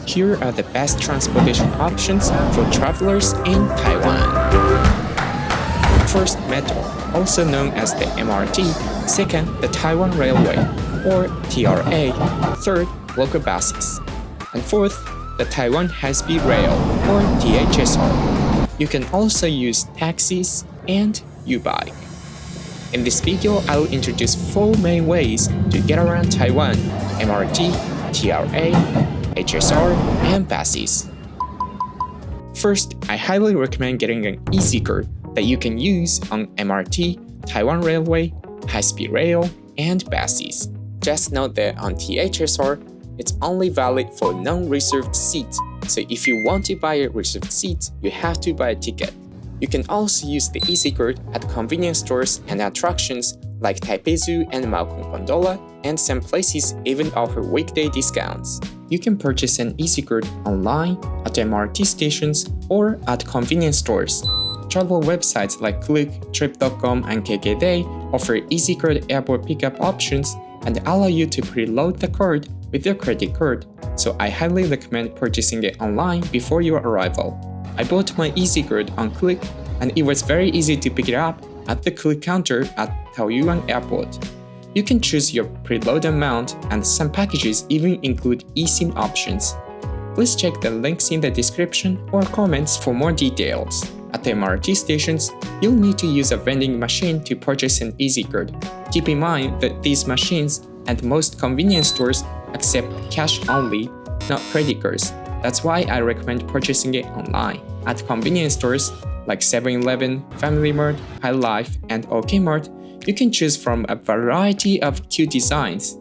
Here are the best transportation options for travelers in Taiwan. First, Metro, also known as the MRT. Second, the Taiwan Railway, or TRA. Third, local buses. And fourth, the Taiwan High Speed Rail, or THSR. You can also use taxis and U-Bike. In this video, I will introduce 4 main ways to get around Taiwan: MRT, TRA, HSR, and buses. First, I highly recommend getting an EasyCard that you can use on MRT, Taiwan Railway, High Speed Rail, and buses. Just note that on THSR, it's only valid for non-reserved seats, so if you want to buy a reserved seat, you have to buy a ticket. You can also use the EasyCard at convenience stores and attractions like Taipei Zoo and Maokong Gondola, and some places even offer weekday discounts. You can purchase an EasyCard online, at MRT stations, or at convenience stores. Travel websites like Klook, Trip.com, and KKday offer EasyCard airport pickup options and allow you to preload the card with your credit card, so I highly recommend purchasing it online before your arrival. I bought my EasyCard on Klook, and it was very easy to pick it up at the Klook counter at Taoyuan Airport. You can choose your preload amount, and some packages even include eSIM options. Please check the links in the description or comments for more details. At the MRT stations, you'll need to use a vending machine to purchase an EasyCard. Keep in mind that these machines and most convenience stores accept cash only, not credit cards. That's why I recommend purchasing it online. At convenience stores like 7-Eleven, Family Mart, High Life, and OK Mart, you can choose from a variety of cute designs.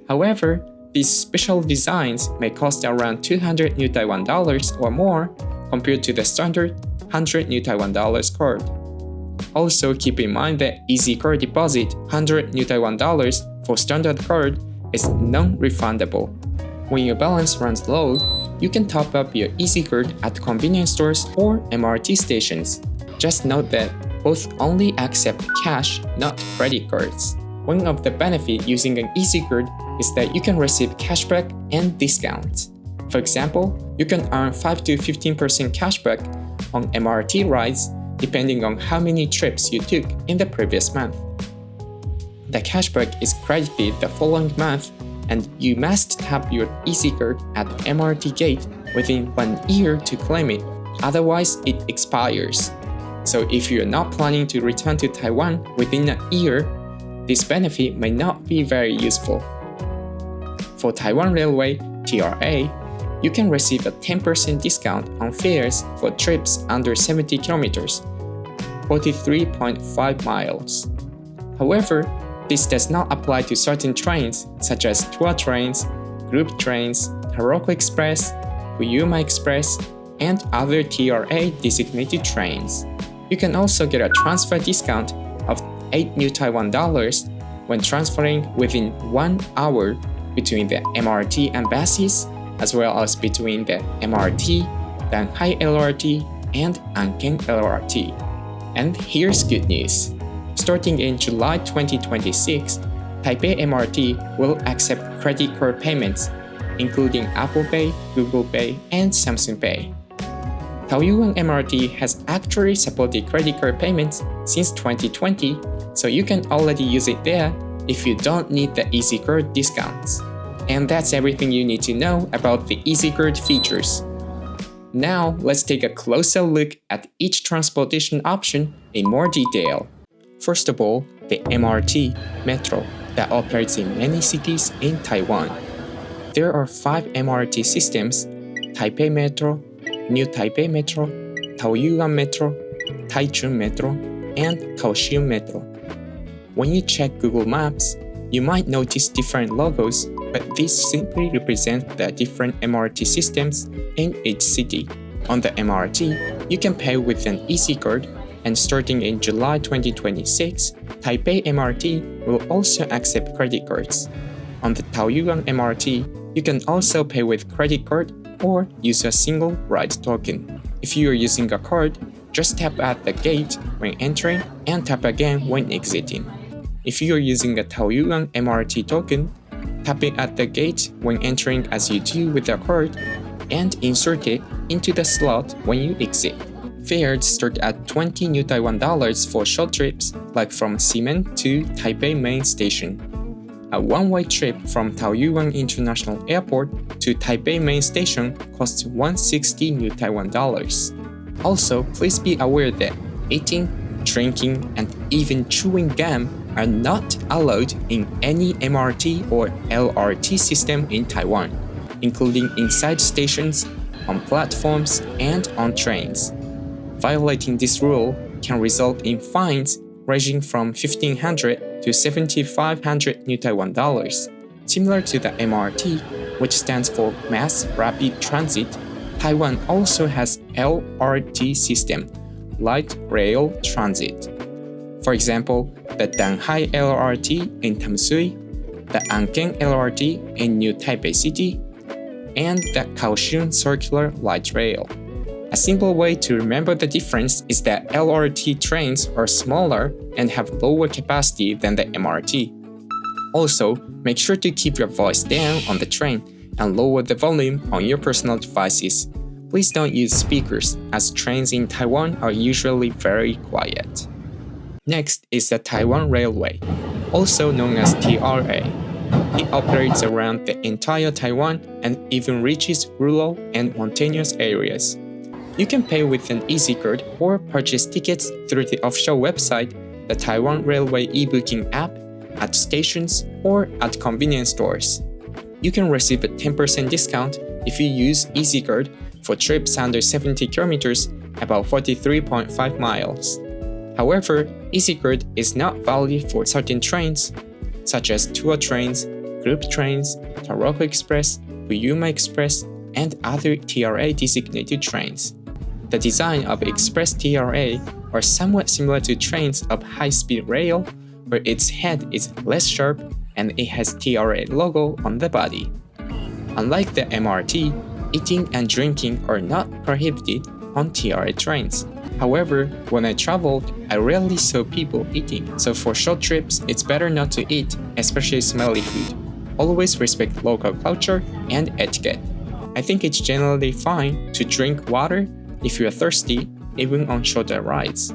However, these special designs may cost around 200 New Taiwan dollars or more compared to the standard 100 New Taiwan dollars card. Also, keep in mind that EasyCard deposit 100 New Taiwan dollars for standard card is non-refundable. When your balance runs low, you can top up your EasyCard at convenience stores or MRT stations. Just note that both only accept cash, not credit cards. One of the benefits using an EasyCard is that you can receive cashback and discounts. For example, you can earn 5 to 15% cashback on MRT rides depending on how many trips you took in the previous month. The cashback is credited the following month, and you must tap your EasyCard at MRT gate within 1 year to claim it, otherwise it expires. So if you're not planning to return to Taiwan within a year, this benefit may not be very useful. For Taiwan Railway, TRA, you can receive a 10% discount on fares for trips under 70 kilometers, 43.5 miles. However, this does not apply to certain trains such as tour trains, group trains, Taroko Express, Fuyuma Express, and other TRA designated trains. You can also get a transfer discount of 8 New Taiwan dollars when transferring within 1 hour between the MRT and buses, as well as between the MRT, Danhai LRT, and Anken LRT. And here's good news. Starting in July 2026, Taipei MRT will accept credit card payments, including Apple Pay, Google Pay, and Samsung Pay. Taoyuan MRT has actually supported credit card payments since 2020, so you can already use it there if you don't need the EasyCard discounts. And that's everything you need to know about the EasyCard features. Now, let's take a closer look at each transportation option in more detail. First of all, the MRT, Metro, that operates in many cities in Taiwan. There are 5 MRT systems: Taipei Metro, New Taipei Metro, Taoyuan Metro, Taichung Metro, and Kaohsiung Metro. When you check Google Maps, you might notice different logos, but these simply represent the different MRT systems in each city. On the MRT, you can pay with an EasyCard, and starting in July 2026, Taipei MRT will also accept credit cards. On the Taoyuan MRT, you can also pay with credit card or use a single ride token. If you are using a card, just tap at the gate when entering and tap again when exiting. If you are using a Taoyuan MRT token, tapping at the gate when entering as you do with a card, and insert it into the slot when you exit. Fares start at 20 New Taiwan dollars for short trips like from Ximen to Taipei Main Station. A one-way trip from Taoyuan International Airport to Taipei Main Station costs 160 New Taiwan dollars. Also, please be aware that eating, drinking, and even chewing gum are not allowed in any MRT or LRT system in Taiwan, including inside stations, on platforms, and on trains. Violating this rule can result in fines ranging from 1,500 to 7,500 New Taiwan dollars. Similar to the MRT, which stands for Mass Rapid Transit, Taiwan also has LRT system, Light Rail Transit. For example, the Danhai LRT in Tamsui, the Ankeng LRT in New Taipei City, and the Kaohsiung Circular Light Rail. A simple way to remember the difference is that LRT trains are smaller and have lower capacity than the MRT. Also, make sure to keep your voice down on the train and lower the volume on your personal devices. Please don't use speakers, as trains in Taiwan are usually very quiet. Next is the Taiwan Railway, also known as TRA. It operates around the entire Taiwan and even reaches rural and mountainous areas. You can pay with an EasyCard or purchase tickets through the official website, the Taiwan Railway e-booking app, at stations, or at convenience stores. You can receive a 10% discount if you use EasyCard for trips under 70 kilometers, about 43.5 miles. However, EasyCard is not valid for certain trains, such as tour trains, group trains, Taroko Express, Uyuma Express, and other TRA-designated trains. The design of Express TRA are somewhat similar to trains of high-speed rail, where its head is less sharp and it has TRA logo on the body. Unlike the MRT, eating and drinking are not prohibited on TRA trains. However, when I traveled, I rarely saw people eating, so for short trips, it's better not to eat, especially smelly food. Always respect local culture and etiquette. I think it's generally fine to drink water if you're thirsty, even on shorter rides.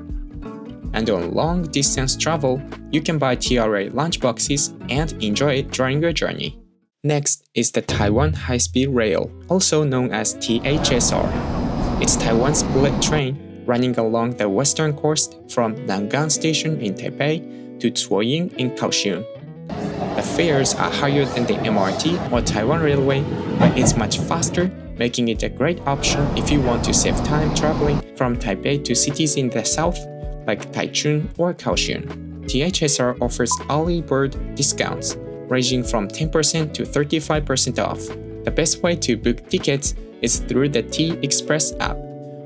And on long-distance travel, you can buy TRA lunchboxes and enjoy it during your journey. Next is the Taiwan High Speed Rail, also known as THSR. It's Taiwan's bullet train running along the western coast from Nangang Station in Taipei to Cuoying in Kaohsiung. The fares are higher than the MRT or Taiwan Railway, but it's much faster, making it a great option if you want to save time traveling from Taipei to cities in the south like Taichung or Kaohsiung. THSR offers early bird discounts ranging from 10% to 35% off. The best way to book tickets is through the T-Express app,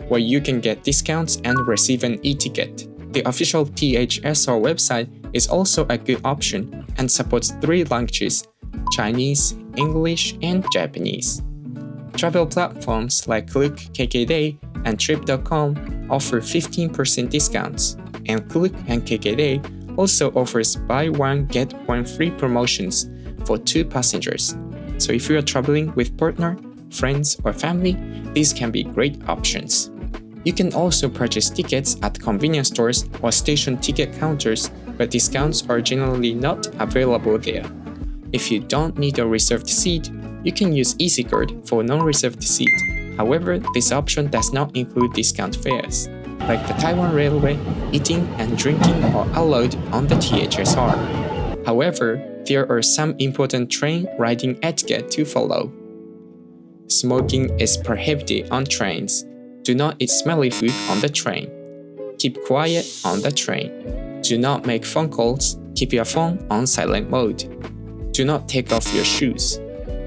where you can get discounts and receive an e-ticket. The official THSR website is also a good option and supports 3 languages: Chinese, English, and Japanese. Travel platforms like Klook, KKday, and Trip.com offer 15% discounts, and Klook and KKday also offers buy one get one free promotions for 2 passengers. So if you are traveling with partner, friends, or family, these can be great options. You can also purchase tickets at convenience stores or station ticket counters, but discounts are generally not available there. If you don't need a reserved seat, you can use EasyCard for non-reserved seat. However, this option does not include discount fares. Like the Taiwan Railway, eating and drinking are allowed on the THSR. However, there are some important train riding etiquette to follow. Smoking is prohibited on trains. Do not eat smelly food on the train. Keep quiet on the train. Do not make phone calls. Keep your phone on silent mode. Do not take off your shoes.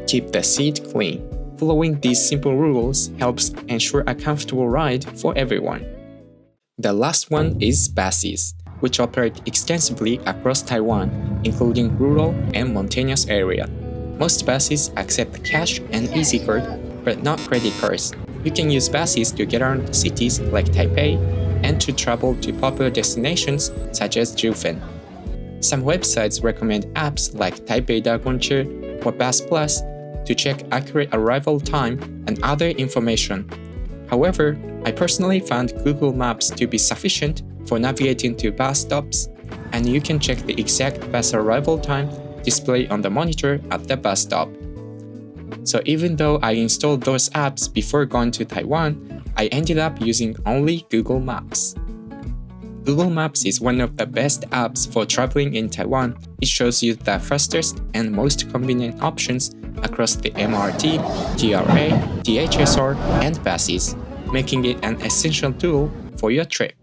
Keep the seat clean. Following these simple rules helps ensure a comfortable ride for everyone. The last one is buses, which operate extensively across Taiwan, including rural and mountainous areas. Most buses accept cash and EasyCard, but not credit cards. You can use buses to get around cities like Taipei and to travel to popular destinations such as Jufen. Some websites recommend apps like Taipei Dagonche or Bus Plus to check accurate arrival time and other information. However, I personally found Google Maps to be sufficient for navigating to bus stops, and you can check the exact bus arrival time displayed on the monitor at the bus stop. So even though I installed those apps before going to Taiwan, I ended up using only Google Maps. Google Maps is one of the best apps for traveling in Taiwan. It shows you the fastest and most convenient options across the MRT, TRA, THSR, and buses, making it an essential tool for your trip.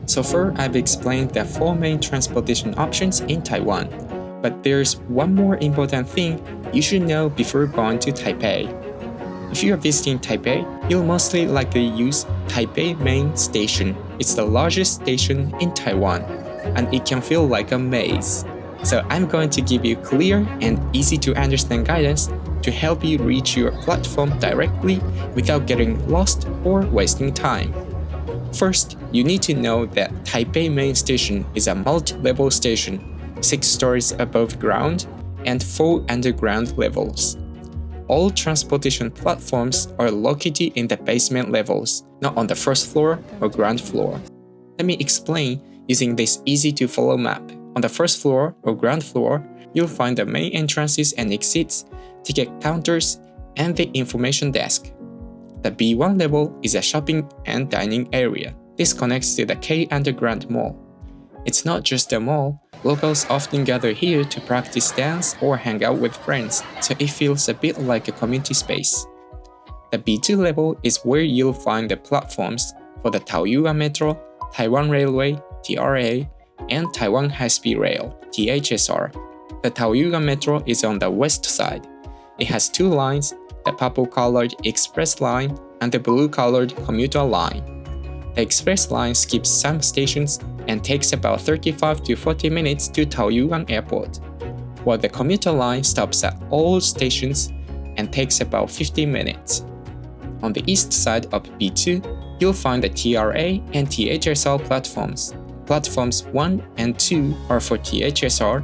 So far, I've explained the 4 main transportation options in Taiwan, but there's one more important thing you should know before going to Taipei. If you are visiting Taipei, you'll mostly likely use Taipei Main Station. It's the largest station in Taiwan, and it can feel like a maze. So I'm going to give you clear and easy to understand guidance to help you reach your platform directly without getting lost or wasting time. First, you need to know that Taipei Main Station is a multi-level station, 6 stories above ground and 4 underground levels. All transportation platforms are located in the basement levels, not on the first floor or ground floor. Let me explain using this easy-to-follow map. On the first floor or ground floor, you'll find the main entrances and exits, ticket counters, and the information desk. The B1 level is a shopping and dining area. This connects to the K Underground Mall. It's not just a mall. Locals often gather here to practice dance or hang out with friends, so it feels a bit like a community space. The B2 level is where you'll find the platforms for the Taoyuan Metro, Taiwan Railway, TRA, and Taiwan High Speed Rail, THSR. The Taoyuan Metro is on the west side. It has 2 lines, the purple-colored Express Line and the blue-colored Commuter Line. The Express Line skips some stations and takes about 35 to 40 minutes to Taoyuan Airport, while the Commuter Line stops at all stations and takes about 50 minutes. On the east side of B2, you'll find the TRA and THSR platforms. Platforms 1 and 2 are for THSR,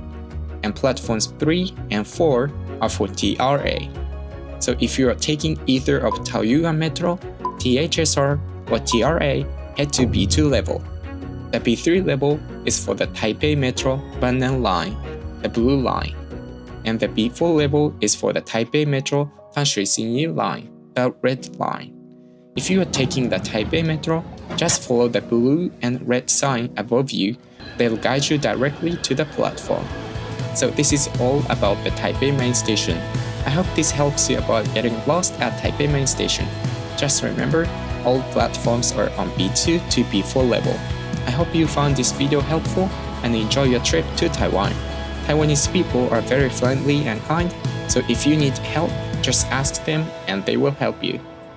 and platforms 3 and 4 are for TRA. So if you are taking either of Taoyuan Metro, THSR, or TRA, head to B2 level. The B3 level is for the Taipei Metro Bannan Line, the blue line, and the B4 level is for the Taipei Metro Tanshui Line, the red line. If you are taking the Taipei Metro, just follow the blue and red sign above you. They'll guide you directly to the platform. So this is all about the Taipei Main Station. I hope this helps you avoid getting lost at Taipei Main Station. Just remember, all platforms are on B2 to B4 level. I hope you found this video helpful and enjoy your trip to Taiwan. Taiwanese people are very friendly and kind, so if you need help, just ask them and they will help you.